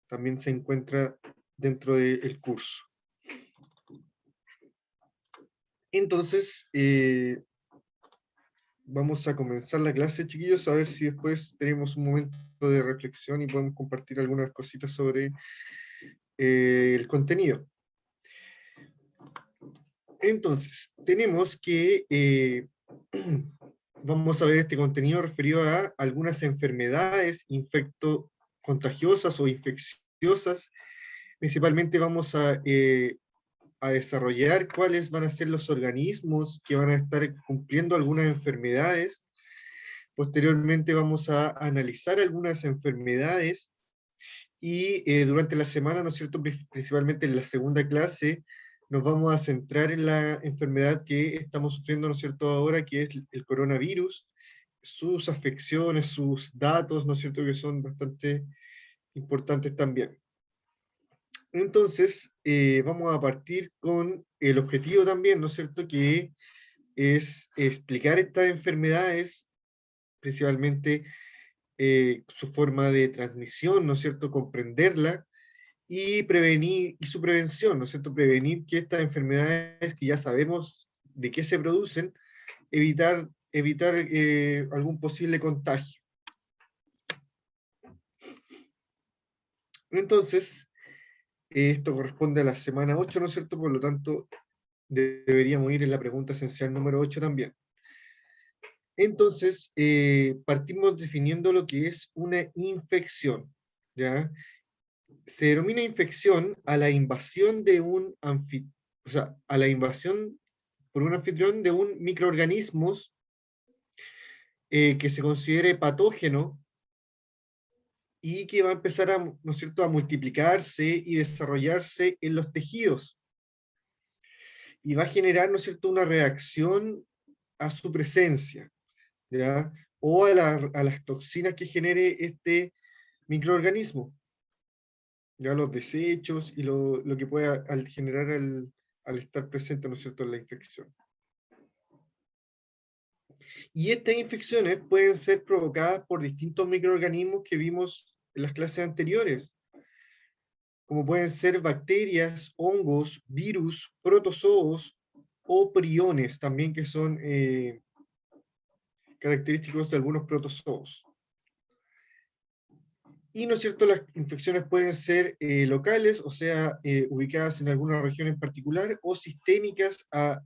también se encuentra dentro del curso. Entonces, vamos a comenzar la clase, chiquillos, a ver si después tenemos un momento de reflexión y podemos compartir algunas cositas sobre el contenido. Entonces, tenemos que, vamos a ver este contenido referido a algunas enfermedades infectocontagiosas o infecciosas. Principalmente vamos a desarrollar cuáles van a ser los organismos que van a estar cumpliendo algunas enfermedades. Posteriormente vamos a analizar algunas enfermedades y durante la semana, ¿no es cierto?, principalmente en la segunda clase, nos vamos a centrar en la enfermedad que estamos sufriendo, ¿no es cierto?, ahora, que es el coronavirus, sus afecciones, sus datos, ¿no es cierto?, que son bastante importantes también. Entonces, vamos a partir con el objetivo también, ¿no es cierto?, que es explicar estas enfermedades, principalmente su forma de transmisión, ¿no es cierto?, comprenderla y prevenir, y su prevención, ¿no es cierto?, prevenir que estas enfermedades que ya sabemos de qué se producen, evitar algún posible contagio. Entonces, esto corresponde a la semana 8, ¿no es cierto?, por lo tanto, deberíamos ir en la pregunta esencial número 8 también. Entonces, partimos definiendo lo que es una infección, ¿ya? Se denomina infección a la invasión de un o sea, a la invasión por un anfitrión de un microorganismos que se considere patógeno y que va a empezar a, ¿no es cierto?, a multiplicarse y desarrollarse en los tejidos. Y va a generar, ¿no es cierto?, una reacción a su presencia, ¿ya? O a las toxinas que genere este microorganismo, ya los desechos y lo que pueda generar al estar presente, ¿no es cierto?, en la infección. Y estas infecciones pueden ser provocadas por distintos microorganismos que vimos en las clases anteriores, como pueden ser bacterias, hongos, virus, protozoos o priones, también, que son característicos de algunos protozoos. Y, ¿no es cierto?, las infecciones pueden ser locales, o sea, ubicadas en alguna región en particular, o sistémicas, a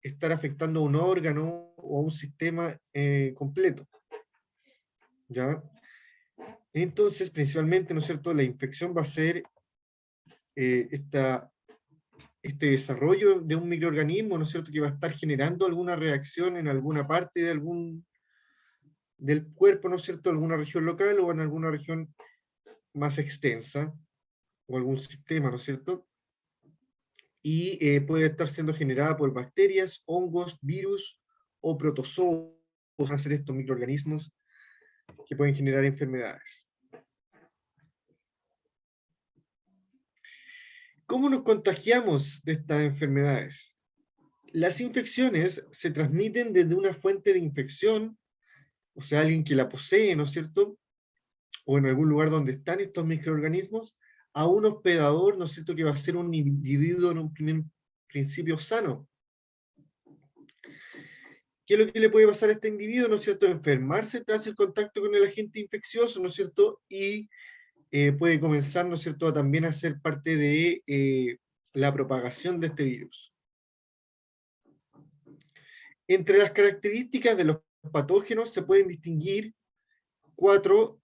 estar afectando a un órgano o a un sistema completo, ¿ya? Entonces, principalmente, ¿no es cierto?, la infección va a ser este desarrollo de un microorganismo, ¿no es cierto?, que va a estar generando alguna reacción en alguna parte del cuerpo, ¿no es cierto?, alguna región local o en alguna región más extensa, o algún sistema, ¿no es cierto? Y puede estar siendo generada por bacterias, hongos, virus o protozoos, van a ser estos microorganismos que pueden generar enfermedades. ¿Cómo nos contagiamos de estas enfermedades? Las infecciones se transmiten desde una fuente de infección, o sea, alguien que la posee, ¿no es cierto?, o en algún lugar donde están estos microorganismos, a un hospedador, ¿no es cierto?, que va a ser un individuo en un primer principio sano. ¿Qué es lo que le puede pasar a este individuo, ¿no es cierto?, enfermarse tras el contacto con el agente infeccioso, ¿no es cierto?, y puede comenzar, ¿no es cierto?, a también a ser parte de la propagación de este virus. Entre las características de los patógenos se pueden distinguir 4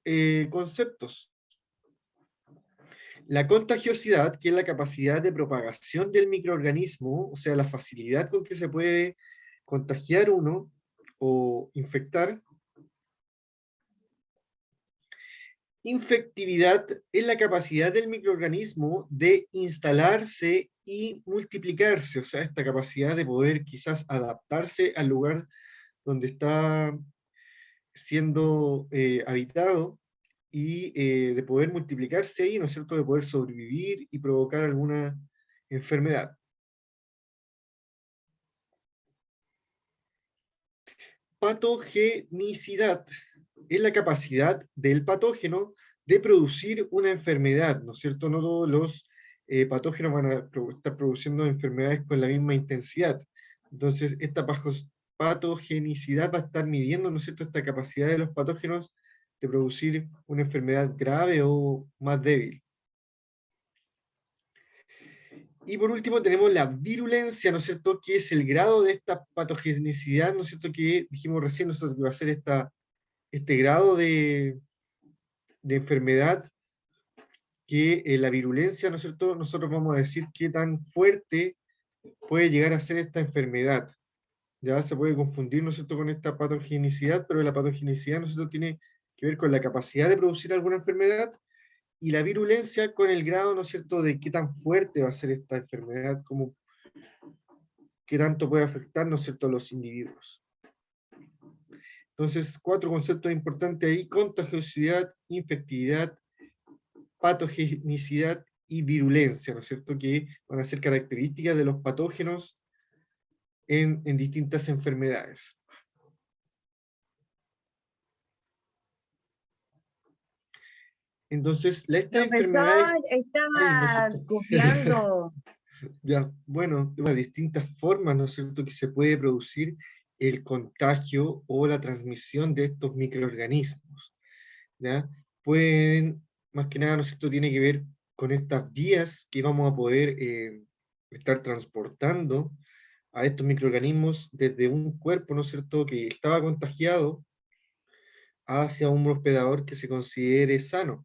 conceptos. La contagiosidad, que es la capacidad de propagación del microorganismo, o sea, la facilidad con que se puede contagiar uno o infectar. Infectividad es la capacidad del microorganismo de instalarse y multiplicarse, o sea, esta capacidad de poder quizás adaptarse al lugar donde está siendo habitado y de poder multiplicarse ahí, ¿no es cierto?, de poder sobrevivir y provocar alguna enfermedad. Patogenicidad es la capacidad del patógeno de producir una enfermedad, ¿no es cierto? No todos los patógenos van a estar produciendo enfermedades con la misma intensidad. Entonces, esta patogenicidad va a estar midiendo, ¿no es cierto?, esta capacidad de los patógenos de producir una enfermedad grave o más débil. Y por último tenemos la virulencia, ¿no es cierto?, que es el grado de esta patogenicidad, ¿no es cierto?, que dijimos recién, nosotros que va a ser este grado de enfermedad, que la virulencia, ¿no es cierto?, nosotros vamos a decir qué tan fuerte puede llegar a ser esta enfermedad. Ya se puede confundir, ¿no es cierto?, con esta patogenicidad, pero la patogenicidad, ¿no es cierto?, tiene que ver con la capacidad de producir alguna enfermedad, y la virulencia con el grado, ¿no es cierto?, de qué tan fuerte va a ser esta enfermedad, como qué tanto puede afectar, ¿no es cierto?, a los individuos. Entonces, 4 conceptos importantes ahí: contagiosidad, infectividad, patogenicidad y virulencia, ¿no es cierto?, que van a ser características de los patógenos en distintas enfermedades. Entonces, estas enfermedades... Profesor, Ay, no estaba sé. copiando. Ya, bueno, las distintas formas, ¿no es cierto?, que se puede producir el contagio o la transmisión de estos microorganismos, ¿ya? Pueden, más que nada, ¿no es cierto?, tiene que ver con estas vías que vamos a poder estar transportando a estos microorganismos desde un cuerpo, ¿no es cierto?, que estaba contagiado hacia un hospedador que se considere sano.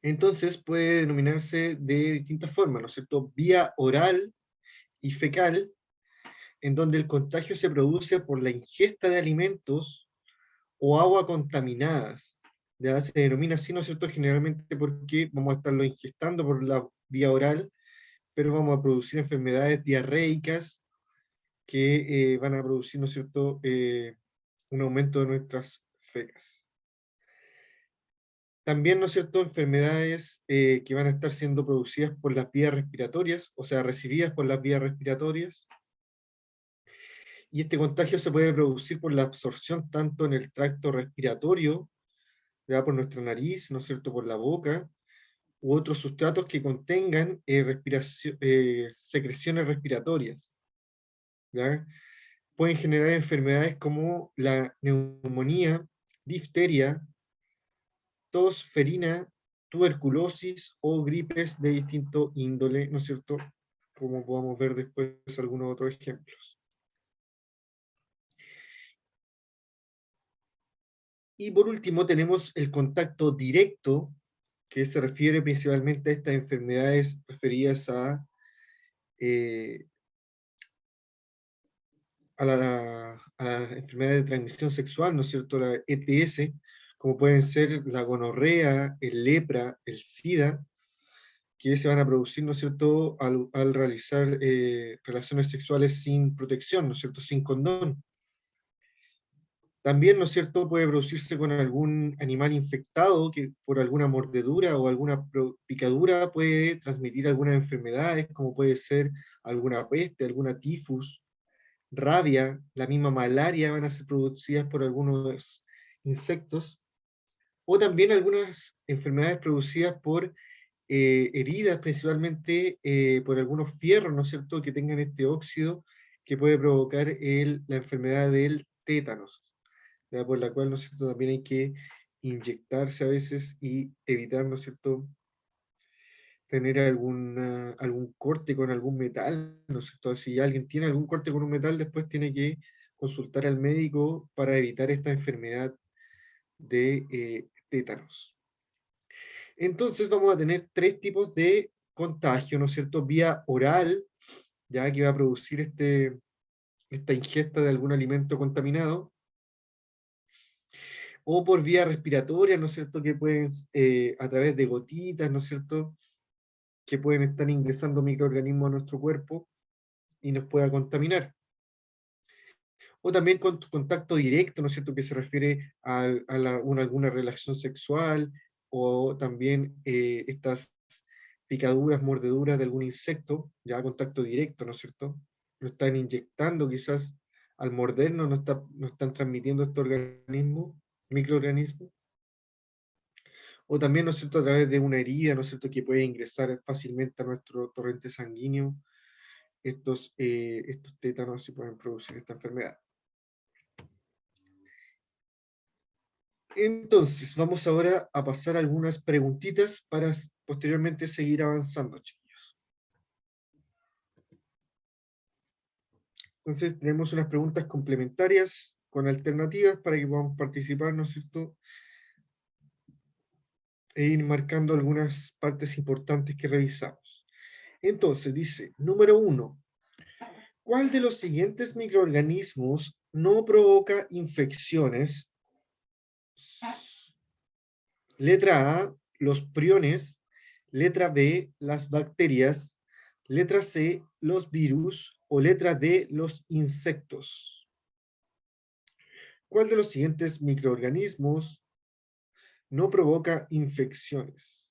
Entonces puede denominarse de distintas formas, ¿no es cierto? Vía oral y fecal, en donde el contagio se produce por la ingesta de alimentos o agua contaminadas. Ya se denomina así, ¿no es cierto?, generalmente porque vamos a estarlo ingestando por la vía oral, pero vamos a producir enfermedades diarreicas que van a producir, ¿no es cierto?, un aumento de nuestras fecas. También, ¿no es cierto?, enfermedades que van a estar siendo producidas por las vías respiratorias, o sea, recibidas por las vías respiratorias. Y este contagio se puede producir por la absorción tanto en el tracto respiratorio, ya por nuestra nariz, ¿no es cierto?, por la boca, u otros sustratos que contengan secreciones respiratorias, ¿ya? Pueden generar enfermedades como la neumonía, difteria, tos ferina, tuberculosis o gripes de distinto índole, ¿no es cierto?, como podamos ver después algunos otros ejemplos. Y por último tenemos el contacto directo, que se refiere principalmente a estas enfermedades referidas eh, a la enfermedad de transmisión sexual, ¿no es cierto?, la ETS, como pueden ser la gonorrea, el lepra, el SIDA, que se van a producir, ¿no es cierto?, al realizar relaciones sexuales sin protección, ¿no es cierto?, sin condón. También, ¿no es cierto?, puede producirse con algún animal infectado que por alguna mordedura o alguna picadura puede transmitir algunas enfermedades, como puede ser alguna peste, alguna tifus, rabia, la misma malaria van a ser producidas por algunos insectos, o también algunas enfermedades producidas por heridas, principalmente por algunos fierros, ¿no es cierto?, que tengan este óxido que puede provocar la enfermedad del tétanos, ¿ya? Por la cual, ¿no es cierto?, también hay que inyectarse a veces y evitar, ¿no es cierto?, tener algún corte con algún metal, ¿no es cierto? Si alguien tiene algún corte con un metal, después tiene que consultar al médico para evitar esta enfermedad de tétanos. Entonces vamos a tener 3 tipos de contagio, ¿no es cierto? Vía oral, ya que va a producir esta ingesta de algún alimento contaminado, o por vía respiratoria, ¿no es cierto?, que pueden, a través de gotitas, ¿no es cierto?, que pueden estar ingresando microorganismos a nuestro cuerpo y nos pueda contaminar. O también con contacto directo, ¿no es cierto?, que se refiere alguna relación sexual, o también estas picaduras, mordeduras de algún insecto, ya contacto directo, ¿no es cierto? Lo están inyectando quizás al mordernos, no están transmitiendo este organismo, microorganismo. o también, ¿no es cierto?, a través de una herida, ¿no es cierto?, que puede ingresar fácilmente a nuestro torrente sanguíneo, estos tétanos y pueden producir esta enfermedad. Entonces, vamos ahora a pasar algunas preguntitas para posteriormente seguir avanzando, chiquillos. Entonces, tenemos unas preguntas complementarias con alternativas para que podamos participar, ¿no es cierto?, e ir marcando algunas partes importantes que revisamos. Entonces, dice, número 1, ¿cuál de los siguientes microorganismos no provoca infecciones? Letra A, los priones. Letra B, las bacterias. Letra C, los virus. O letra D, los insectos. ¿Cuál de los siguientes microorganismos no provoca infecciones?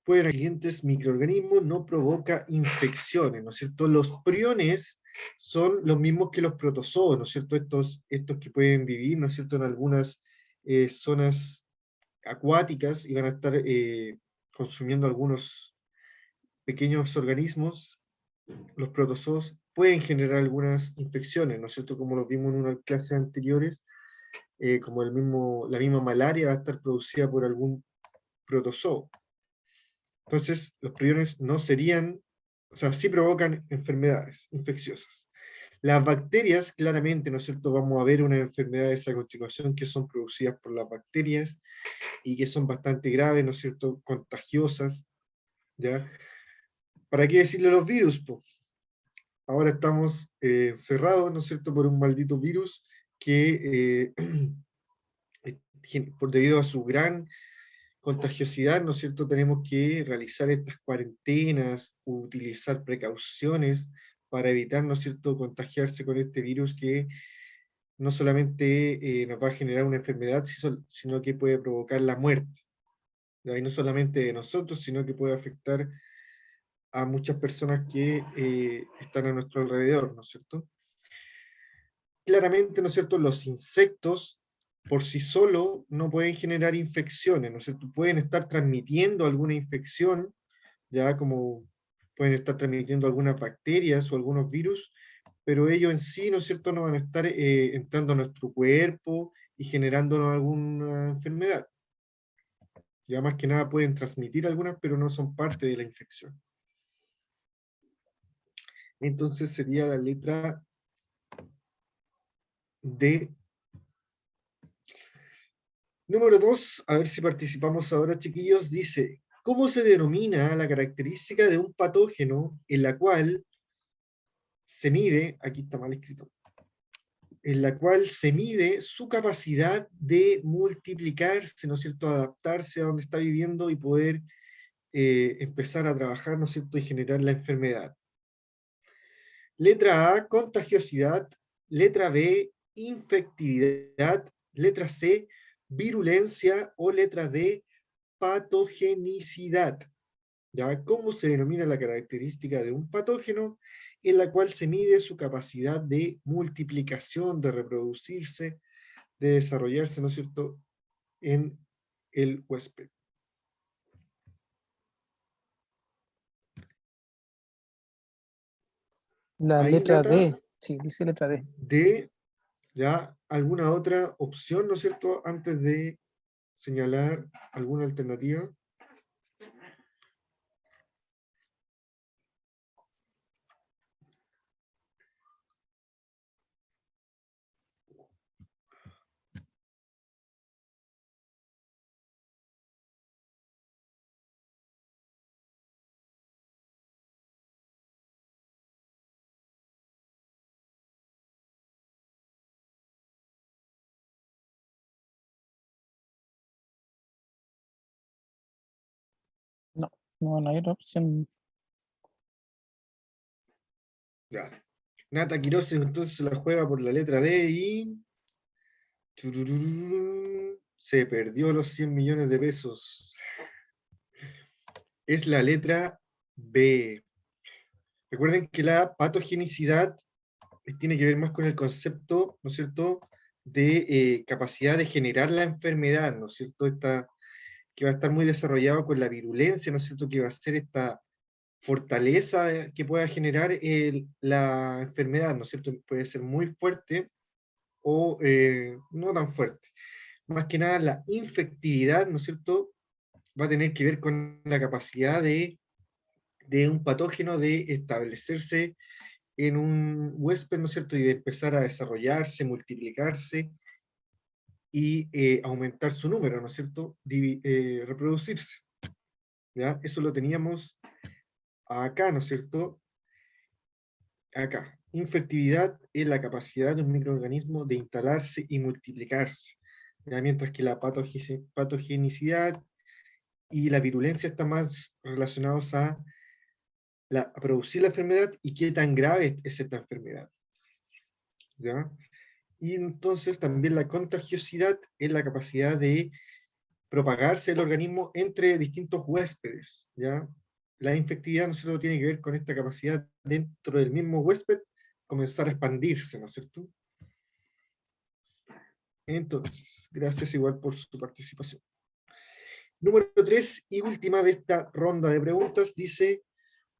Pueden los siguientes microorganismos no provoca infecciones, ¿no es cierto? Los priones son los mismos que los protozoos, ¿no es cierto? Estos que pueden vivir, ¿no es cierto?, en algunas zonas acuáticas y van a estar consumiendo algunos pequeños organismos. Los protozoos pueden generar algunas infecciones, ¿no es cierto?, como lo vimos en unas clases anteriores, como la misma malaria va a estar producida por algún protozoo. Entonces, los priones no serían, o sea, sí provocan enfermedades infecciosas. Las bacterias, claramente, ¿no es cierto?, vamos a ver unas enfermedades a continuación que son producidas por las bacterias y que son bastante graves, ¿no es cierto?, contagiosas, ¿ya? ¿Para qué decirle los virus, po? Ahora estamos cerrados, ¿no es cierto?, por un maldito virus que, debido a su gran contagiosidad, ¿no es cierto?, tenemos que realizar estas cuarentenas, utilizar precauciones para evitar, ¿no es cierto?, contagiarse con este virus que no solamente nos va a generar una enfermedad, sino que puede provocar la muerte. Y no solamente de nosotros, sino que puede afectar a muchas personas que están a nuestro alrededor, ¿no es cierto? Claramente, ¿no es cierto?, los insectos por sí solos no pueden generar infecciones, ¿no es cierto? Pueden estar transmitiendo alguna infección, ya como pueden estar transmitiendo algunas bacterias o algunos virus, pero ellos en sí, ¿no es cierto?, no van a estar entrando a nuestro cuerpo y generándonos alguna enfermedad. Ya más que nada pueden transmitir algunas, pero no son parte de la infección. Entonces sería la letra D. Número 2, a ver si participamos ahora, chiquillos, dice, ¿cómo se denomina la característica de un patógeno en la cual se mide, aquí está mal escrito, en la cual se mide su capacidad de multiplicarse, ¿no es cierto?, adaptarse a donde está viviendo y poder empezar a trabajar, ¿no es cierto?, y generar la enfermedad? Letra A, contagiosidad. Letra B, infectividad. Letra C, virulencia. O letra D, patogenicidad. ¿Ya? ¿Cómo se denomina la característica de un patógeno en la cual se mide su capacidad de multiplicación, de reproducirse, de desarrollarse, ¿no es cierto?, en el huésped? La Ahí, letra Nata, D, sí, dice letra D. de ya alguna otra opción, ¿no es cierto?, antes de señalar alguna alternativa. No, no hay otra opción. Ya. Nata Quiroz entonces se la juega por la letra D y se perdió los 100 millones de pesos. Es la letra B. Recuerden que la patogenicidad tiene que ver más con el concepto, ¿no es cierto?, de capacidad de generar la enfermedad, ¿no es cierto?, que va a estar muy desarrollado con la virulencia, ¿no es cierto?, que va a ser esta fortaleza que pueda generar la enfermedad, ¿no es cierto?, puede ser muy fuerte o no tan fuerte. Más que nada la infectividad, ¿no es cierto?, va a tener que ver con la capacidad de un patógeno de establecerse en un huésped, ¿no es cierto?, y de empezar a desarrollarse, multiplicarse y aumentar su número, ¿no es cierto?, reproducirse. ¿Ya? Eso lo teníamos acá, ¿no es cierto? Acá. Infectividad es la capacidad de un microorganismo de instalarse y multiplicarse. ¿Ya? Mientras que la patogenicidad y la virulencia están más relacionados a producir la enfermedad y qué tan grave es esta enfermedad. ¿Ya? Y entonces también la contagiosidad es la capacidad de propagarse el organismo entre distintos huéspedes, ¿ya? La infectividad no solo tiene que ver con esta capacidad dentro del mismo huésped comenzar a expandirse, ¿no es cierto? Entonces, gracias igual por su participación. Número 3 y última de esta ronda de preguntas dice,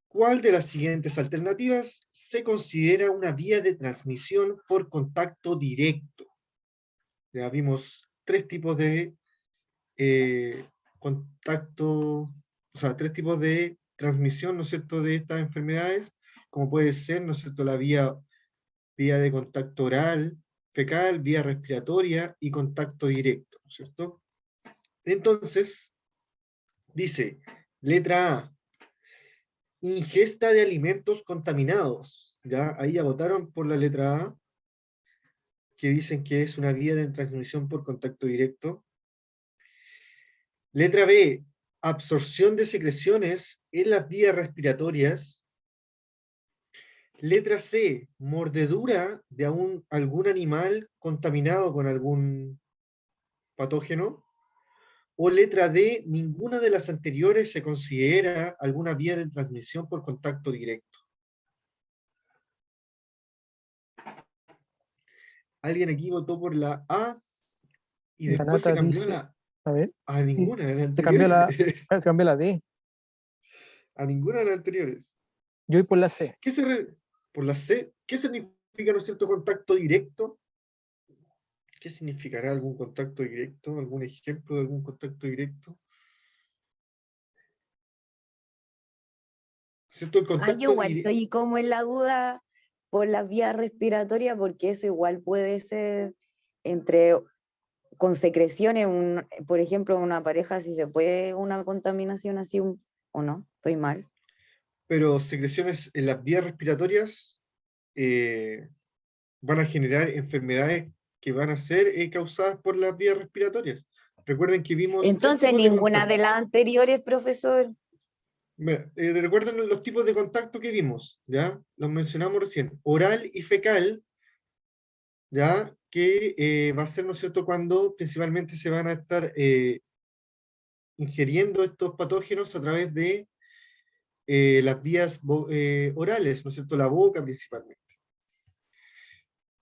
¿cuál de las siguientes alternativas se considera una vía de transmisión por contacto directo? Ya vimos tres tipos de contacto, o sea, tres tipos de transmisión, ¿no es cierto?, de estas enfermedades, como puede ser, ¿no es cierto?, la vía de contacto oral, fecal, vía respiratoria y contacto directo, ¿no es cierto? Entonces, dice, letra A, ingesta de alimentos contaminados. Ya, ahí ya votaron por la letra A, que dicen que es una vía de transmisión por contacto directo. Letra B, absorción de secreciones en las vías respiratorias. Letra C, mordedura de algún animal contaminado con algún patógeno. O letra D, ninguna de las anteriores se considera alguna vía de transmisión por contacto directo. Alguien aquí votó por la A y La después se nata cambió dice, a ver, a sí, ninguna de las se cambió anteriores. se cambió la D. A ninguna de las anteriores. Yo voy por la C. Por la C, ¿qué significa, ¿no es cierto?, contacto directo? ¿Qué significará algún contacto directo? ¿Algún ejemplo de algún contacto directo? ¿Cierto? El Ah, yo contacto igual directo. estoy como en la duda por las vías respiratorias, porque eso igual puede ser entre con secreciones, por ejemplo, una pareja, si se puede una contaminación así o no, estoy mal. Pero secreciones en las vías respiratorias eh, van a generar enfermedades que van a ser causadas por las vías respiratorias. Recuerden que vimos tres Entonces, tipos de ninguna de contacto. las anteriores, profesor. Recuerden los tipos de contacto que vimos, ¿ya? Los mencionamos recién. Oral y fecal, ¿ya? Que va a ser, ¿no es cierto?, cuando principalmente se van a estar ingiriendo estos patógenos a través de las vías orales, ¿no es cierto?, la boca principalmente.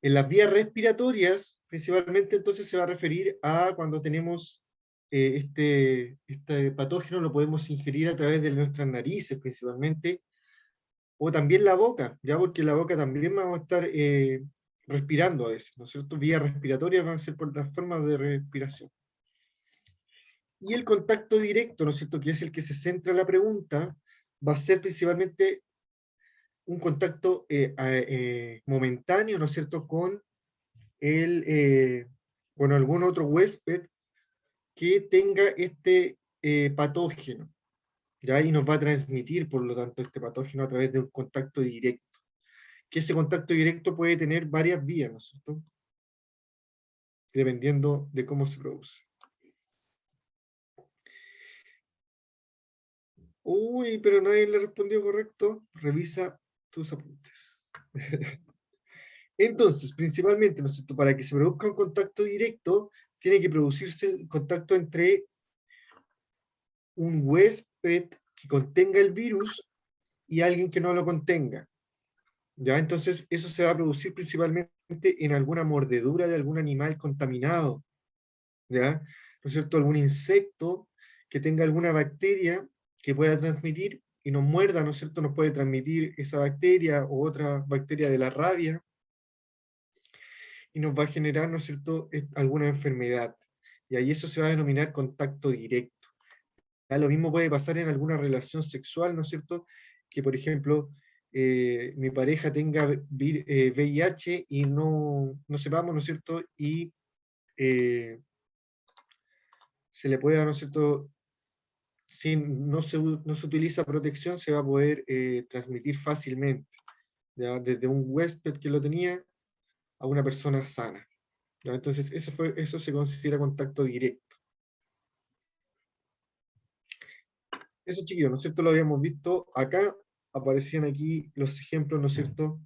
En las vías respiratorias, principalmente entonces se va a referir a cuando tenemos este patógeno, lo podemos ingerir a través de nuestras narices principalmente, o también la boca, ya porque la boca también vamos a estar respirando a veces, ¿no es cierto? Vías respiratorias van a ser por las formas de respiración. Y el contacto directo, ¿no es cierto?, que es el que se centra en la pregunta, va a ser principalmente un contacto momentáneo, ¿no es cierto?, con algún otro huésped que tenga este patógeno, ¿ya? Y nos va a transmitir, por lo tanto, este patógeno a través de un contacto directo. Que ese contacto directo puede tener varias vías, ¿no es cierto? Dependiendo de cómo se produce. Uy, pero nadie le respondió correcto. Revisa tus apuntes. Entonces, principalmente, ¿no es cierto?, para que se produzca un contacto directo, tiene que producirse el contacto entre un huésped que contenga el virus y alguien que no lo contenga. ¿Ya? Entonces, eso se va a producir principalmente en alguna mordedura de algún animal contaminado, ¿ya? ¿No es cierto? Algún insecto que tenga alguna bacteria que pueda transmitir y nos muerda, ¿no es cierto? Nos puede transmitir esa bacteria o otra bacteria de la rabia y nos va a generar, ¿no es cierto?, alguna enfermedad. Y ahí eso se va a denominar contacto directo. ¿Ya? Lo mismo puede pasar en alguna relación sexual, ¿no es cierto? Que, por ejemplo, mi pareja tenga VIH y no sepamos, ¿no es cierto? Y se le pueda, ¿no es cierto? Si no se utiliza protección, se va a poder transmitir fácilmente, ¿ya? Desde un huésped que lo tenía a una persona sana. ¿Ya? Entonces, eso se considera contacto directo. Eso, chiquillos, ¿no es cierto? Lo habíamos visto acá, aparecían aquí los ejemplos, ¿no es cierto?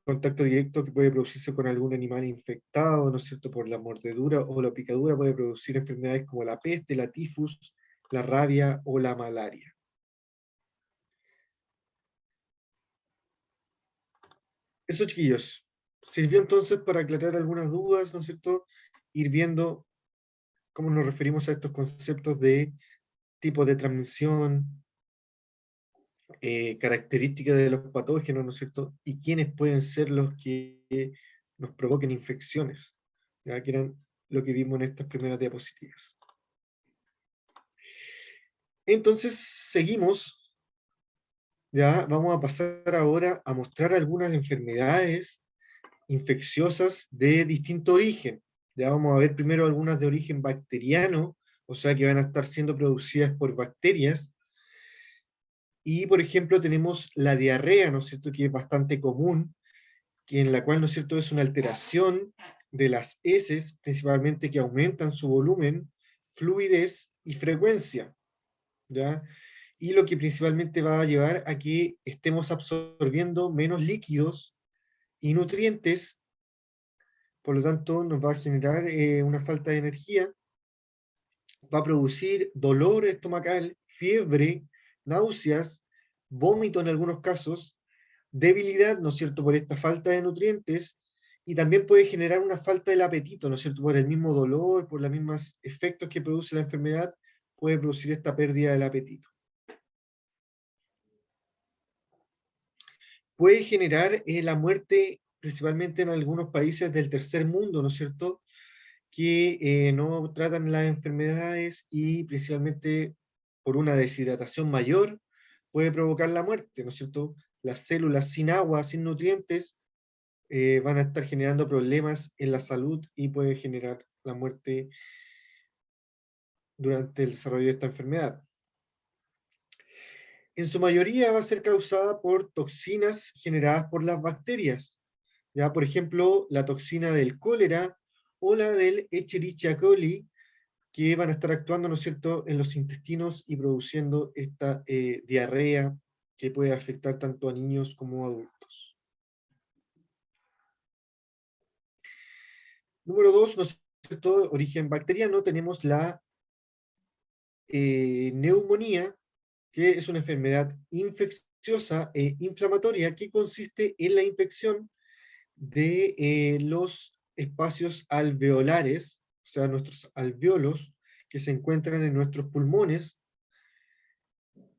Contacto directo que puede producirse con algún animal infectado, ¿no es cierto? Por la mordedura o la picadura puede producir enfermedades como la peste, la tifus, la rabia o la malaria. Eso, chiquillos, sirvió entonces para aclarar algunas dudas, ¿no es cierto? Ir viendo cómo nos referimos a estos conceptos de tipo de transmisión, características de los patógenos, ¿no es cierto? Y quiénes pueden ser los que nos provoquen infecciones, ya que eran lo que vimos en estas primeras diapositivas. Entonces, seguimos, ya vamos a pasar ahora a mostrar algunas enfermedades infecciosas de distinto origen. Ya vamos a ver primero algunas de origen bacteriano, o sea que van a estar siendo producidas por bacterias. Y, por ejemplo, tenemos la diarrea, ¿no es cierto?, que es bastante común, que en la cual, ¿no es cierto?, es una alteración de las heces, principalmente que aumentan su volumen, fluidez y frecuencia, ¿ya? Y lo que principalmente va a llevar a que estemos absorbiendo menos líquidos y nutrientes, por lo tanto nos va a generar una falta de energía, va a producir dolor estomacal, fiebre, náuseas, vómito en algunos casos, debilidad, ¿no es cierto?, por esta falta de nutrientes, y también puede generar una falta del apetito, ¿no es cierto?, por el mismo dolor, por los mismos efectos que produce la enfermedad, puede producir esta pérdida del apetito. Puede generar la muerte, principalmente en algunos países del tercer mundo, ¿no es cierto?, que no tratan las enfermedades y principalmente por una deshidratación mayor puede provocar la muerte, ¿no es cierto? Las células sin agua, sin nutrientes, van a estar generando problemas en la salud y puede generar la muerte durante el desarrollo de esta enfermedad. En su mayoría va a ser causada por toxinas generadas por las bacterias, ya por ejemplo la toxina del cólera o la del Escherichia coli, que van a estar actuando, ¿no es cierto?, en los intestinos y produciendo esta diarrea que puede afectar tanto a niños como a adultos. Número 2, ¿no es cierto?, origen bacteriano, tenemos la neumonía, que es una enfermedad infecciosa e inflamatoria que consiste en la infección de los espacios alveolares, o sea, nuestros alveolos que se encuentran en nuestros pulmones,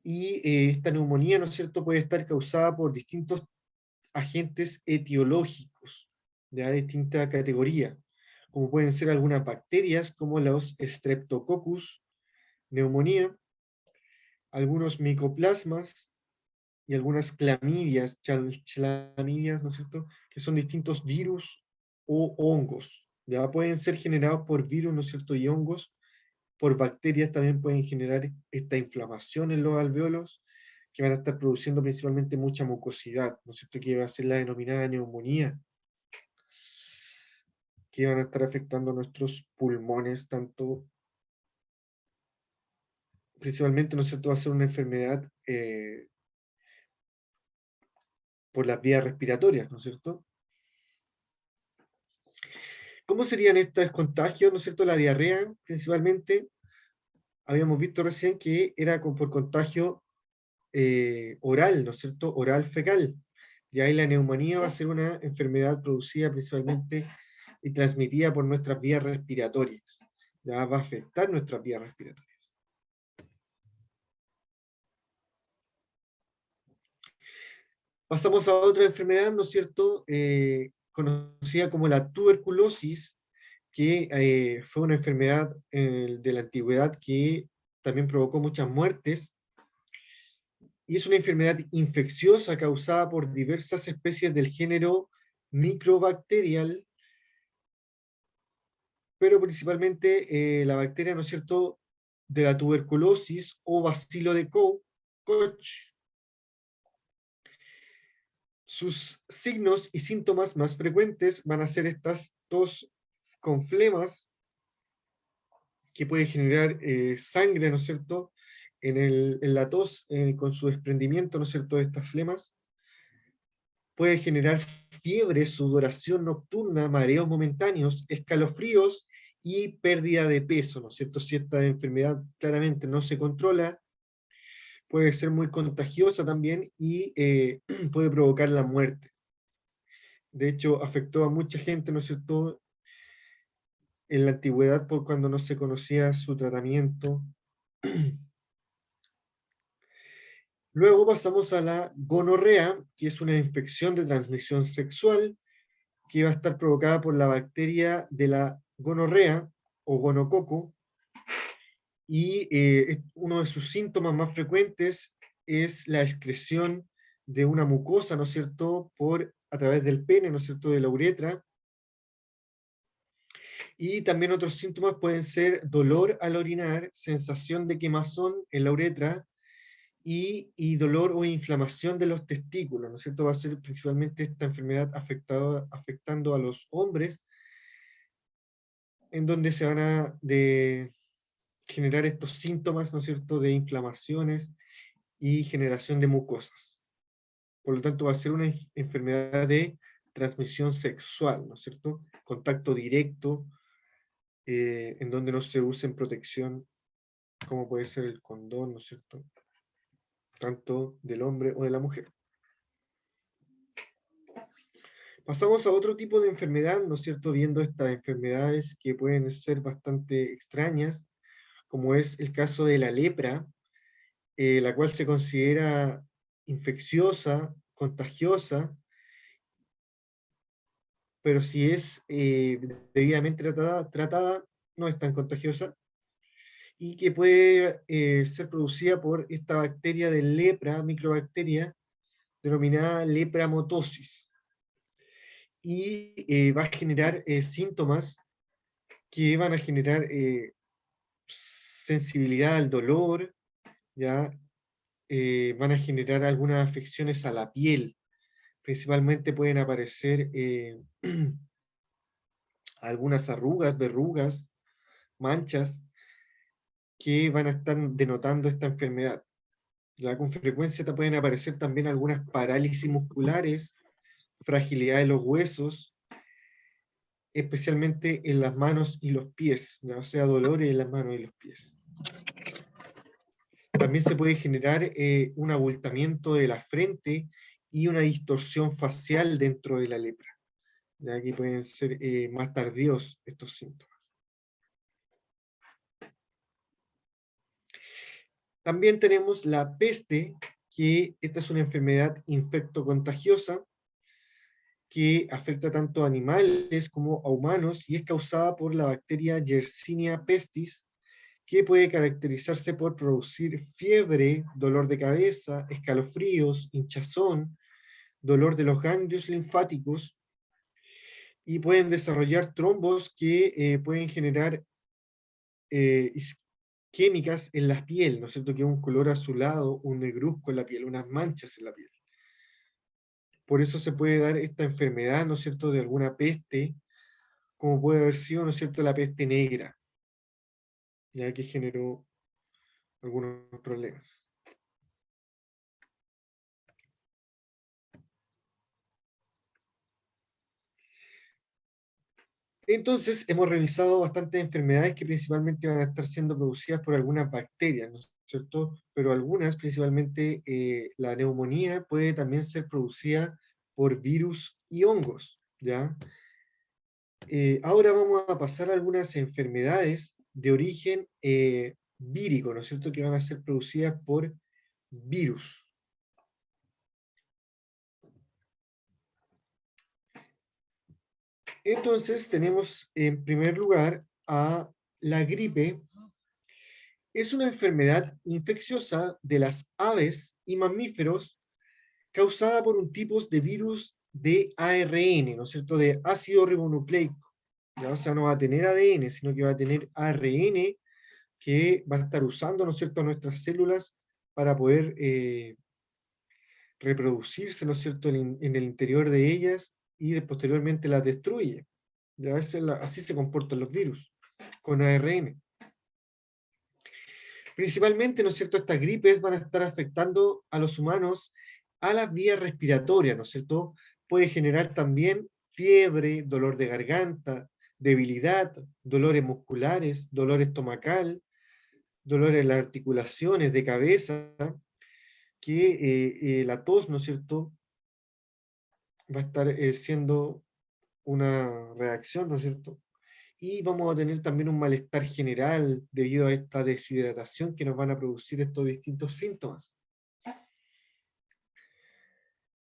y esta neumonía, ¿no es cierto?, puede estar causada por distintos agentes etiológicos, de distinta categoría, como pueden ser algunas bacterias, como los Streptococcus neumonía, algunos micoplasmas y algunas clamidias, chlamidias, ¿no es cierto?, que son distintos virus o hongos. Ya pueden ser generados por virus, ¿no es cierto?, y hongos. Por bacterias también pueden generar esta inflamación en los alveolos, que van a estar produciendo principalmente mucha mucosidad, ¿no es cierto?, que va a ser la denominada neumonía, que van a estar afectando nuestros pulmones, tanto, principalmente, ¿no es cierto?, va a ser una enfermedad por las vías respiratorias, ¿no es cierto? ¿Cómo serían estos contagios, ¿no es cierto? La diarrea, principalmente, habíamos visto recién que era por contagio oral, ¿no es cierto? Oral fecal. Y ahí la neumonía va a ser una enfermedad producida principalmente y transmitida por nuestras vías respiratorias. Ya va a afectar nuestras vías respiratorias. Pasamos a otra enfermedad, ¿no es cierto? Conocida como la tuberculosis, que fue una enfermedad de la antigüedad que también provocó muchas muertes, y es una enfermedad infecciosa causada por diversas especies del género microbacterial, pero principalmente la bacteria, ¿no es cierto?, de la tuberculosis o bacilo de Koch. Sus signos y síntomas más frecuentes van a ser estas tos con flemas, que puede generar sangre, ¿no es cierto?, en la tos, con su desprendimiento, ¿no es cierto?, de estas flemas. Puede generar fiebre, sudoración nocturna, mareos momentáneos, escalofríos y pérdida de peso, ¿no es cierto? Si esta enfermedad claramente no se controla, puede ser muy contagiosa también y puede provocar la muerte. De hecho, afectó a mucha gente, ¿no es cierto?, en la antigüedad, por cuando no se conocía su tratamiento. Luego pasamos a la gonorrea, que es una infección de transmisión sexual que va a estar provocada por la bacteria de la gonorrea o gonococo, y uno de sus síntomas más frecuentes es la excreción de una mucosa, ¿no es cierto?, a través del pene, ¿no es cierto?, de la uretra. Y también otros síntomas pueden ser dolor al orinar, sensación de quemazón en la uretra, y dolor o inflamación de los testículos, ¿no es cierto? Va a ser principalmente esta enfermedad afectando a los hombres, en donde se van a generar estos síntomas, ¿no es cierto?, de inflamaciones y generación de mucosas. Por lo tanto, va a ser una enfermedad de transmisión sexual, ¿no es cierto? Contacto directo, en donde no se usen protección, como puede ser el condón, ¿no es cierto?, tanto del hombre o de la mujer. Pasamos a otro tipo de enfermedad, ¿no es cierto?, viendo estas enfermedades que pueden ser bastante extrañas, como es el caso de la lepra, la cual se considera infecciosa, contagiosa, pero si es debidamente tratada, no es tan contagiosa, y que puede ser producida por esta bacteria de lepra, microbacteria, denominada lepramotosis. Y va a generar síntomas que van a generar sensibilidad al dolor, ¿ya? Van a generar algunas afecciones a la piel. Principalmente pueden aparecer algunas arrugas, verrugas, manchas, que van a estar denotando esta enfermedad. Ya con frecuencia te pueden aparecer también algunas parálisis musculares, fragilidad de los huesos, especialmente en las manos y los pies, ¿ya? O sea, dolores en las manos y los pies. También se puede generar un abultamiento de la frente y una distorsión facial dentro de la lepra. Ya aquí pueden ser más tardíos estos síntomas. También tenemos la peste, que esta es una enfermedad infectocontagiosa que afecta tanto a animales como a humanos y es causada por la bacteria Yersinia pestis, que puede caracterizarse por producir fiebre, dolor de cabeza, escalofríos, hinchazón, dolor de los ganglios linfáticos, y pueden desarrollar trombos que pueden generar isquémicas en la piel, ¿no es cierto?, que es un color azulado, un negruzco en la piel, unas manchas en la piel. Por eso se puede dar esta enfermedad, ¿no es cierto?, de alguna peste, como puede haber sido, ¿no es cierto?, la peste negra, ya que generó algunos problemas. Entonces, hemos revisado bastantes enfermedades que principalmente van a estar siendo producidas por algunas bacterias, ¿no es ¿cierto? Pero algunas, principalmente la neumonía, puede también ser producida por virus y hongos, ¿ya? Ahora vamos a pasar a algunas enfermedades de origen vírico, ¿no es cierto?, que van a ser producidas por virus. Entonces tenemos en primer lugar a la gripe. Es una enfermedad infecciosa de las aves y mamíferos causada por un tipo de virus de ARN, ¿no es cierto?, de ácido ribonucleico. ¿Ya? O sea, no va a tener ADN, sino que va a tener ARN que va a estar usando, ¿no es cierto?, nuestras células para poder reproducirse, ¿no es cierto?, en el interior de ellas y posteriormente las destruye. ¿Ya? Así se comportan los virus, con ARN. Principalmente, ¿no es cierto?, estas gripes van a estar afectando a los humanos a las vías respiratorias, ¿no es cierto? Puede generar también fiebre, dolor de garganta, debilidad, dolores musculares, dolor estomacal, dolor en las articulaciones de cabeza, que la tos, ¿no es cierto?, va a estar siendo una reacción, ¿no es cierto? Y vamos a tener también un malestar general debido a esta deshidratación que nos van a producir estos distintos síntomas.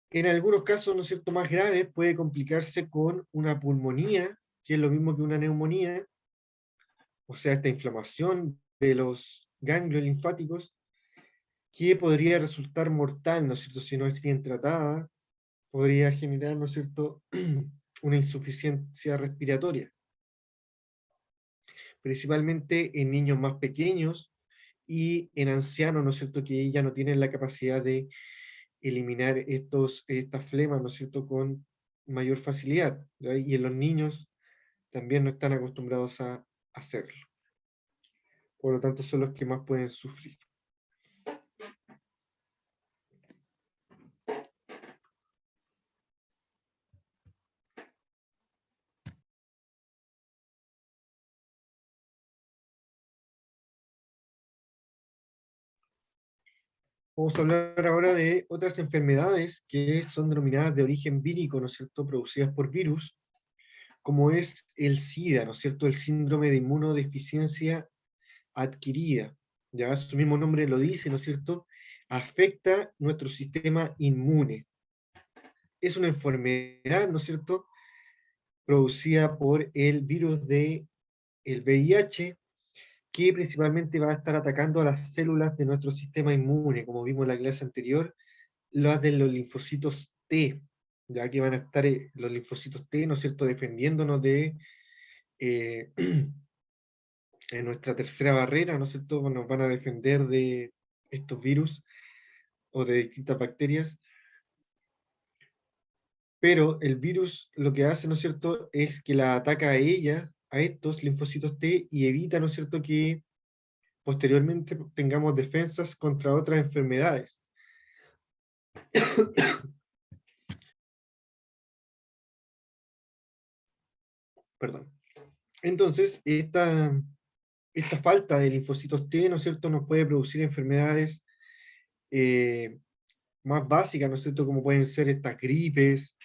En algunos casos, ¿no es cierto?, más graves, puede complicarse con una pulmonía, que es lo mismo que una neumonía, o sea, esta inflamación de los ganglios linfáticos, que podría resultar mortal, ¿no es cierto?, si no es bien tratada, podría generar, ¿no es cierto?, una insuficiencia respiratoria, principalmente en niños más pequeños y en ancianos, ¿no es cierto?, que ya no tienen la capacidad de eliminar estas flemas, ¿no es cierto?, con mayor facilidad, ¿ya? Y en los niños también no están acostumbrados a hacerlo. Por lo tanto, son los que más pueden sufrir. Vamos a hablar ahora de otras enfermedades que son denominadas de origen vírico, ¿no es cierto?, producidas por virus, como es el SIDA, ¿no es cierto?, el síndrome de inmunodeficiencia adquirida. Ya su mismo nombre lo dice, ¿no es cierto?, afecta nuestro sistema inmune. Es una enfermedad, ¿no es cierto?, producida por el virus de el VIH, que principalmente va a estar atacando a las células de nuestro sistema inmune, como vimos en la clase anterior, las de los linfocitos T, ya que van a estar los linfocitos T, ¿no es cierto?, defendiéndonos de eh, en nuestra tercera barrera, ¿no es cierto?, nos van a defender de estos virus o de distintas bacterias, pero el virus lo que hace, ¿no es cierto?, es que la ataca a ella, a estos linfocitos T, y evita, ¿no es cierto?, que posteriormente tengamos defensas contra otras enfermedades. Perdón. Entonces, esta falta de linfocitos T, ¿no es cierto?, nos puede producir enfermedades más básicas, ¿no es cierto?, como pueden ser estas gripes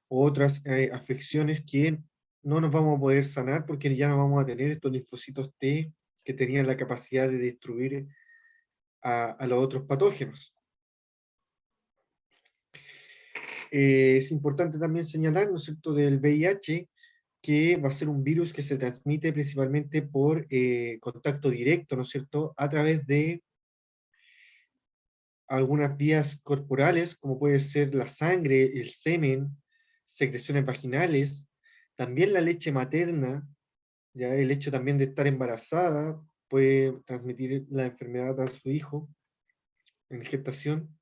u otras afecciones que no nos vamos a poder sanar porque ya no vamos a tener estos linfocitos T que tenían la capacidad de destruir a los otros patógenos. Es importante también señalar, ¿no es cierto?, del VIH, que va a ser un virus que se transmite principalmente por contacto directo, ¿no es cierto?, a través de algunas vías corporales, como puede ser la sangre, el semen, secreciones vaginales, también la leche materna, ya el hecho también de estar embarazada puede transmitir la enfermedad a su hijo en gestación,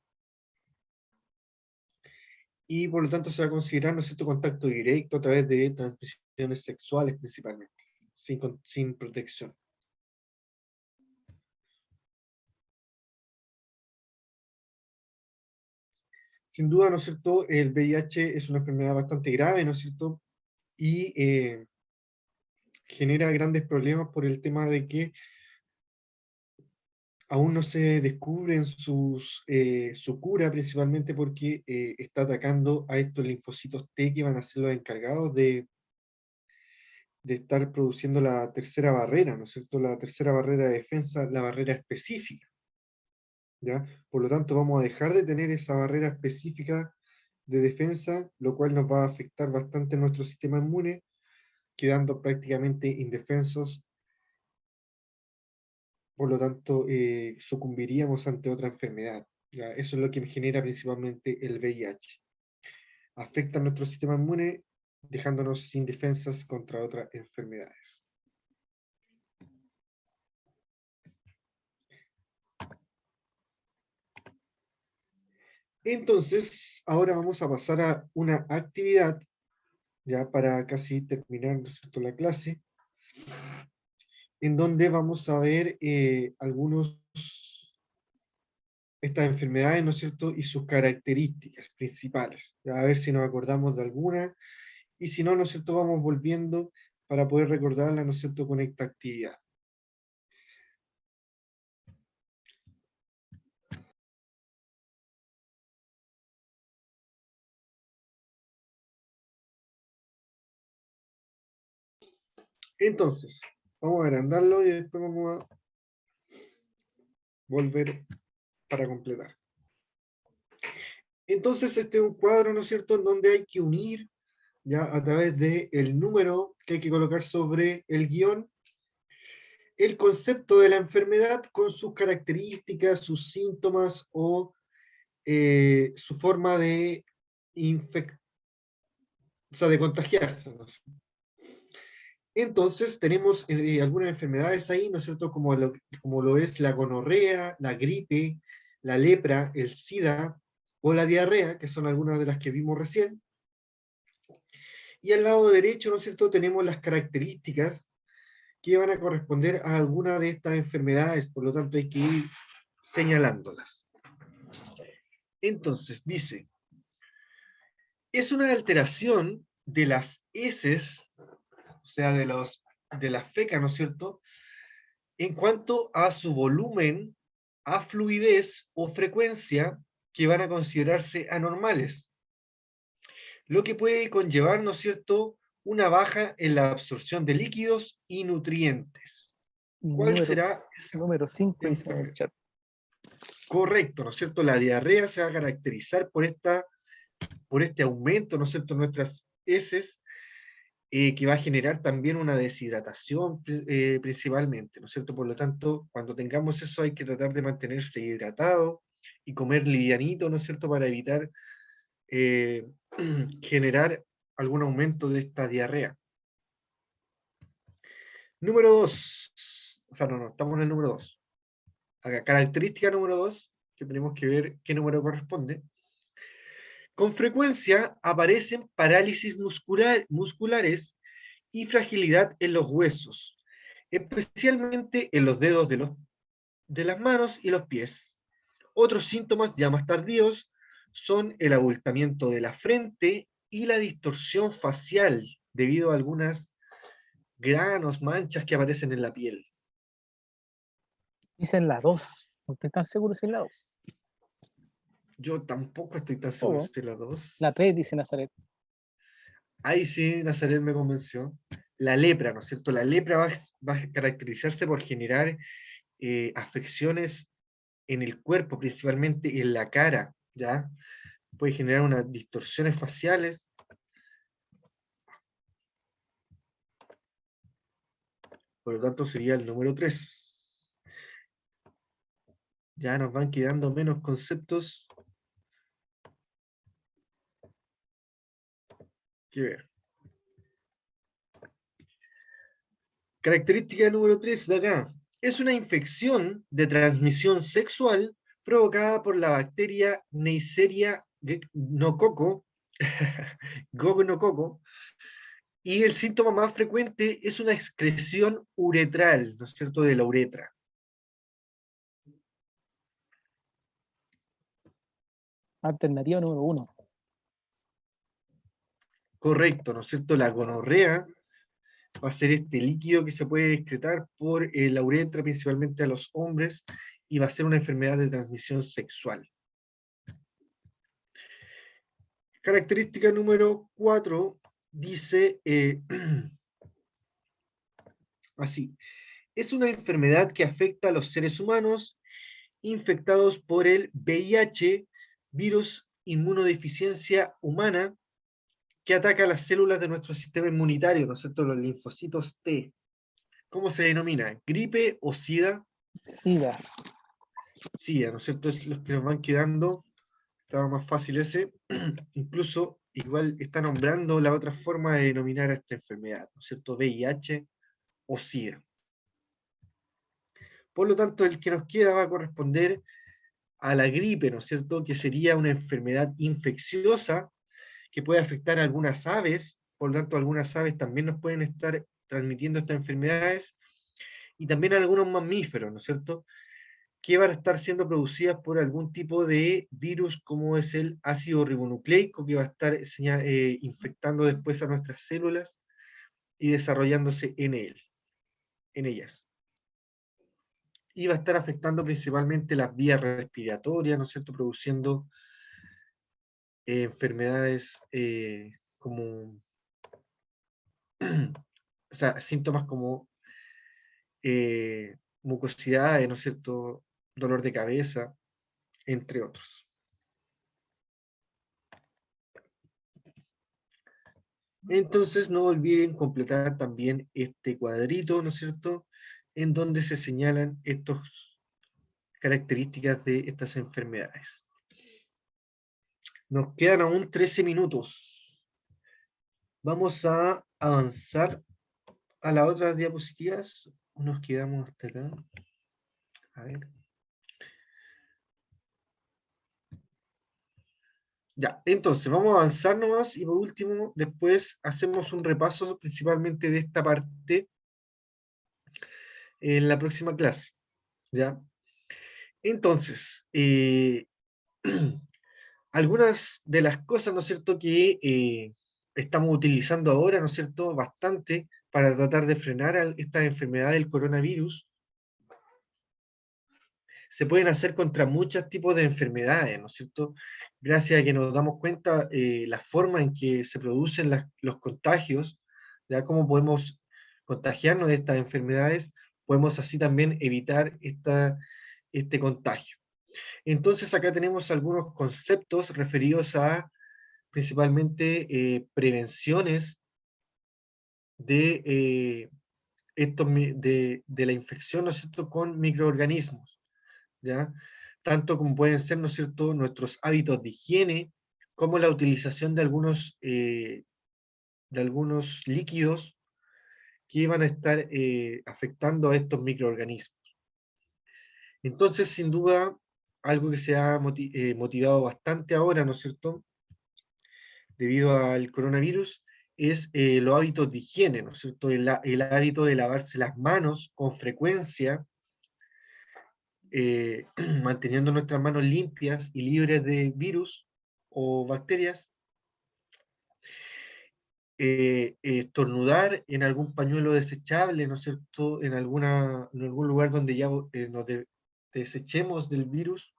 y por lo tanto se va a considerar, ¿no es cierto?, contacto directo a través de transmisiones sexuales principalmente, sin protección. Sin duda, ¿no es cierto?, el VIH es una enfermedad bastante grave, ¿no es cierto?, y genera grandes problemas por el tema de que aún no se descubren su cura, principalmente porque está atacando a estos linfocitos T que van a ser los encargados de estar produciendo la tercera barrera, ¿no es cierto? La tercera barrera de defensa, la barrera específica, ¿ya? Por lo tanto, vamos a dejar de tener esa barrera específica de defensa, lo cual nos va a afectar bastante nuestro sistema inmune, quedando prácticamente indefensos. Por lo tanto, sucumbiríamos ante otra enfermedad, ¿ya? Eso es lo que genera principalmente el VIH. Afecta a nuestro sistema inmune, dejándonos sin defensas contra otras enfermedades. Entonces, ahora vamos a pasar a una actividad, ya para casi terminar, ¿no es cierto?, la clase, en donde vamos a ver estas enfermedades, ¿no es cierto?, y sus características principales. Ya, a ver si nos acordamos de alguna, y si no, ¿no es cierto?, vamos volviendo para poder recordarla, ¿no es cierto?, con esta actividad. Entonces, vamos a agrandarlo y después vamos a volver para completar. Entonces, este es un cuadro, ¿no es cierto?, en donde hay que unir, ya a través del número que hay que colocar sobre el guión, el concepto de la enfermedad con sus características, sus síntomas o su forma de o sea, de contagiarse, ¿no? Entonces tenemos algunas enfermedades ahí, ¿no es cierto? Como lo es la gonorrea, la gripe, la lepra, el SIDA o la diarrea, que son algunas de las que vimos recién. Y al lado derecho, ¿no es cierto?, tenemos las características que van a corresponder a alguna de estas enfermedades, por lo tanto hay que ir señalándolas. Entonces, dice, es una alteración de las heces, o sea, de las fecas, ¿no es cierto?, en cuanto a su volumen, a fluidez o frecuencia que van a considerarse anormales, lo que puede conllevar, ¿no es cierto?, una baja en la absorción de líquidos y nutrientes. ¿Cuál será esa Número 5 dice en el enfermedad? chat. Correcto, ¿no es cierto? La diarrea se va a caracterizar por este aumento, ¿no es cierto?, en nuestras heces, que va a generar también una deshidratación principalmente, ¿no es cierto? Por lo tanto, cuando tengamos eso hay que tratar de mantenerse hidratado y comer livianito, ¿no es cierto?, para evitar generar algún aumento de esta diarrea. Número 2, o sea, no, estamos en el número 2. Acá, característica número 2, que tenemos que ver qué número corresponde. Con frecuencia aparecen parálisis musculares y fragilidad en los huesos, especialmente en los dedos de las manos y los pies. Otros síntomas ya más tardíos son el abultamiento de la frente y la distorsión facial debido a algunas granos, manchas que aparecen en la piel. Dicen la 2. No estoy tan seguro si es la 2. Yo tampoco estoy tan seguro Oh, si es la 2. la 3 dice Nazaret. Ahí sí, Nazaret me convenció. La lepra, ¿no es cierto? La lepra va a caracterizarse por generar afecciones en el cuerpo, principalmente en la cara, ¿ya? Puede generar unas distorsiones faciales. Por lo tanto, sería el número 3. Ya nos van quedando menos conceptos que ver. Característica número 3 de acá. Es una infección de transmisión sexual provocada por la bacteria Neisseria gonococo, gonococo, y el síntoma más frecuente es una excreción uretral, ¿no es cierto?, de la uretra. Alternativa número 1. Correcto, ¿no es cierto? La gonorrea va a ser este líquido que se puede excretar por la uretra, principalmente a los hombres, y va a ser una enfermedad de transmisión sexual. Característica número 4 dice así: es una enfermedad que afecta a los seres humanos infectados por el VIH, virus inmunodeficiencia humana, que ataca las células de nuestro sistema inmunitario, ¿no es cierto?, los linfocitos T. ¿Cómo se denomina? ¿Gripe o SIDA? SIDA. SIDA, ¿no es cierto? Es los que nos van quedando. Estaba más fácil ese. Incluso, igual está nombrando la otra forma de denominar a esta enfermedad, ¿no es cierto? VIH o SIDA. Por lo tanto, el que nos queda va a corresponder a la gripe, ¿no es cierto?, que sería una enfermedad infecciosa que puede afectar a algunas aves. Por lo tanto, algunas aves también nos pueden estar transmitiendo estas enfermedades, y también a algunos mamíferos, ¿no es cierto?, que van a estar siendo producidas por algún tipo de virus, como es el ácido ribonucleico, que va a estar infectando después a nuestras células y desarrollándose en ellas. Y va a estar afectando principalmente las vías respiratorias, ¿no es cierto?, produciendo enfermedades como, o sea, síntomas como mucosidad, ¿no es cierto?, dolor de cabeza, entre otros. Entonces no olviden completar también este cuadrito, ¿no es cierto?, en donde se señalan estas características de estas enfermedades. Nos quedan aún 13 minutos. Vamos a avanzar a las otras diapositivas. Nos quedamos hasta acá. A ver. Ya, entonces vamos a avanzar nomás, y por último, después hacemos un repaso principalmente de esta parte en la próxima clase. ¿Ya? Entonces, algunas de las cosas, ¿no es cierto?, que estamos utilizando ahora, ¿no es cierto?, bastante para tratar de frenar esta enfermedad del coronavirus, se pueden hacer contra muchos tipos de enfermedades, ¿no es cierto? Gracias a que nos damos cuenta la forma en que se producen los contagios, ya cómo podemos contagiarnos de estas enfermedades, podemos así también evitar este contagio. Entonces acá tenemos algunos conceptos referidos a principalmente prevenciones de, de la infección, ¿no es cierto?, con microorganismos, ¿ya? Tanto como pueden ser, ¿no es cierto?, nuestros hábitos de higiene, como la utilización de algunos líquidos que van a estar afectando a estos microorganismos. Entonces, sin duda, algo que se ha motivado bastante ahora, ¿no es cierto?, debido al coronavirus, es los hábitos de higiene, ¿no es cierto?, el hábito de lavarse las manos con frecuencia, manteniendo nuestras manos limpias y libres de virus o bacterias, estornudar en algún pañuelo desechable, ¿no es cierto?, en algún lugar donde ya desechemos del virus.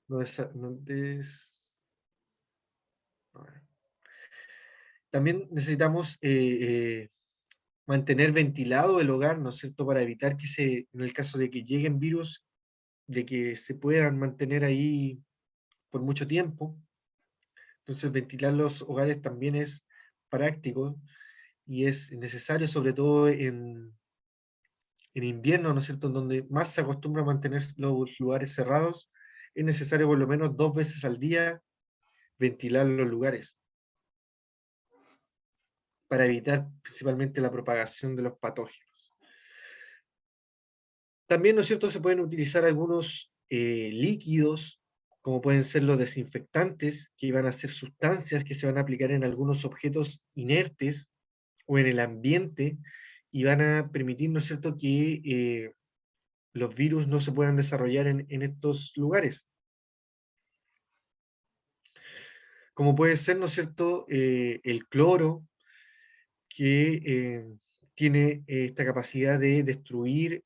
No desa- no des- a ver. También necesitamos mantener ventilado el hogar, ¿no es cierto?, para evitar en el caso de que lleguen virus, de que se puedan mantener ahí por mucho tiempo. Entonces, ventilar los hogares también es práctico y es necesario, sobre todo en invierno, ¿no es cierto?, en donde más se acostumbra a mantener los lugares cerrados. Es necesario por lo menos 2 veces al día ventilar los lugares para evitar principalmente la propagación de los patógenos. También, ¿no es cierto?, se pueden utilizar algunos líquidos, como pueden ser los desinfectantes, que van a ser sustancias que se van a aplicar en algunos objetos inertes o en el ambiente, y van a permitir, ¿no es cierto?, que los virus no se puedan desarrollar en estos lugares. Como puede ser, ¿no es cierto?, el cloro, que tiene esta capacidad de destruir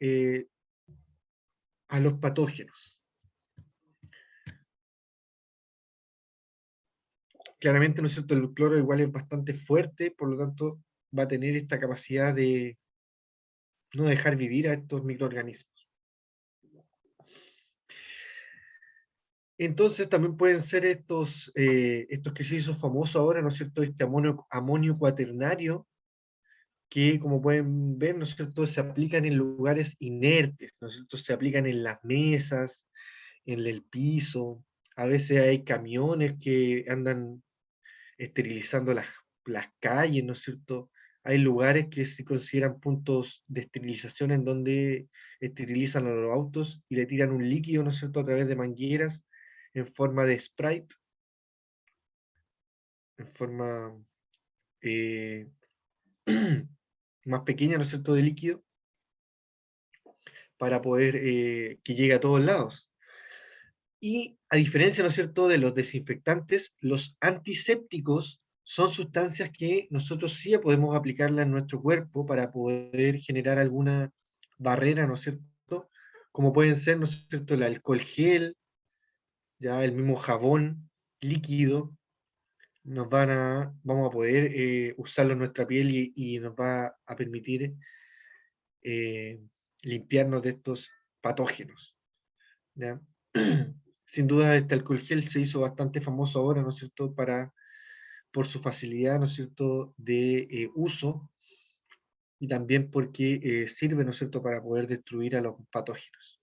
a los patógenos. Claramente, ¿no es cierto?, el cloro igual es bastante fuerte, por lo tanto va a tener esta capacidad de no dejar vivir a estos microorganismos. Entonces también pueden ser estos que se hizo famoso ahora, ¿no es cierto?, este amonio cuaternario, que como pueden ver, ¿no es cierto?, se aplican en lugares inertes, ¿no es cierto?, se aplican en las mesas, en el piso, a veces hay camiones que andan esterilizando las calles, ¿no es cierto? Hay lugares que se consideran puntos de esterilización en donde esterilizan a los autos y le tiran un líquido, ¿no es cierto?, a través de mangueras en forma de Sprite, en forma eh, más pequeña, ¿no es cierto?, de líquido, para poder que llegue a todos lados. Y a diferencia, ¿no es cierto?, de los desinfectantes, los antisépticos son sustancias que nosotros sí podemos aplicarlas en nuestro cuerpo para poder generar alguna barrera, ¿no es cierto? Como pueden ser, ¿no es cierto?, el alcohol gel, ya el mismo jabón líquido, vamos a poder usarlo en nuestra piel y nos va a permitir eh, limpiarnos de estos patógenos, ¿ya? Sin duda, este alcohol gel se hizo bastante famoso ahora, ¿no es cierto?, por su facilidad, ¿no es cierto?, de uso, y también porque sirve, ¿no es cierto?, para poder destruir a los patógenos.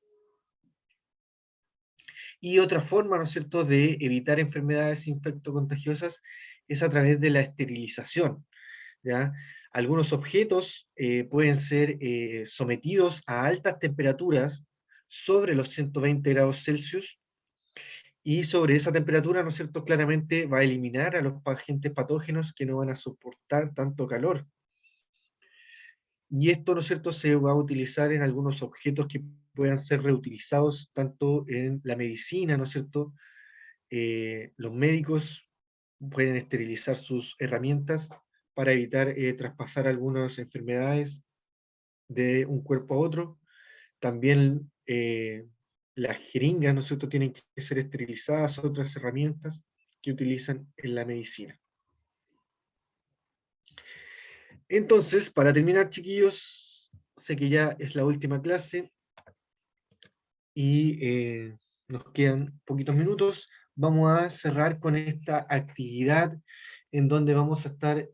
Y otra forma, ¿no es cierto?, de evitar enfermedades infectocontagiosas es a través de la esterilización, ¿ya? Algunos objetos pueden ser sometidos a altas temperaturas sobre los 120 grados Celsius, y sobre esa temperatura, ¿no es cierto?, claramente va a eliminar a los agentes patógenos que no van a soportar tanto calor. Y esto, ¿no es cierto?, se va a utilizar en algunos objetos que puedan ser reutilizados tanto en la medicina, ¿no es cierto? Los médicos pueden esterilizar sus herramientas para evitar traspasar algunas enfermedades de un cuerpo a otro. También las jeringas, ¿no es cierto?, tienen que ser esterilizadas, otras herramientas que utilizan en la medicina. Entonces, para terminar, chiquillos, sé que ya es la última clase y nos quedan poquitos minutos. Vamos a cerrar con esta actividad en donde vamos a estar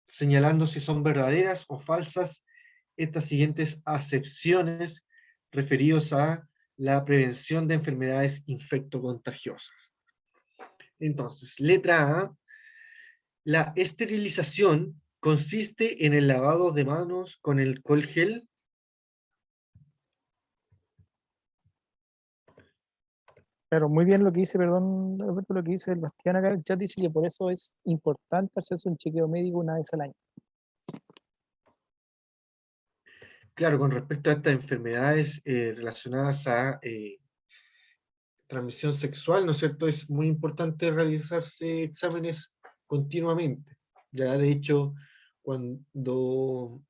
señalando si son verdaderas o falsas estas siguientes acepciones referidos a la prevención de enfermedades infectocontagiosas. Entonces, letra A, la esterilización consiste en el lavado de manos con alcohol gel. Pero muy bien lo que dice, perdón, Roberto, lo que dice el Bastián acá en el chat, dice que por eso es importante hacerse un chequeo médico una vez al año. Claro, con respecto a estas enfermedades relacionadas a transmisión sexual, ¿no es cierto? Es muy importante realizarse exámenes continuamente. Ya, de hecho, cuando,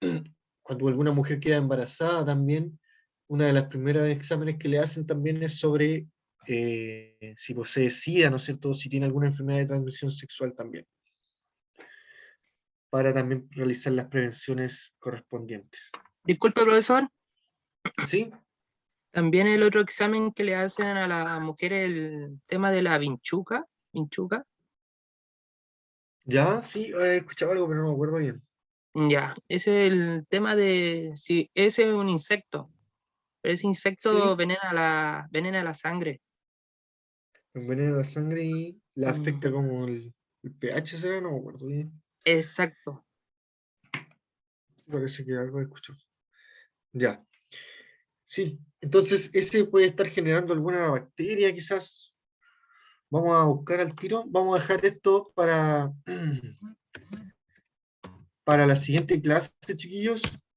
cuando alguna mujer queda embarazada también, una de las primeras exámenes que le hacen también es sobre si posee SIDA, ¿no es cierto? Si tiene alguna enfermedad de transmisión sexual también, para también realizar las prevenciones correspondientes. Disculpe, profesor. ¿Sí? También el otro examen que le hacen a la mujer, el tema de la vinchuca. ¿Ya? Sí, he escuchado algo, pero no me acuerdo bien. Ya, ese es el tema de si ese es un insecto. Pero ese insecto Sí, venena la sangre. envenena la sangre y la afecta Mm, como el pH, ¿será? No me acuerdo bien. exacto. Parece que algo he escuchado. Ya. Sí, entonces ese puede estar generando alguna bacteria, quizás. Vamos a buscar al tiro. Vamos a dejar esto para la siguiente clase, chiquillos.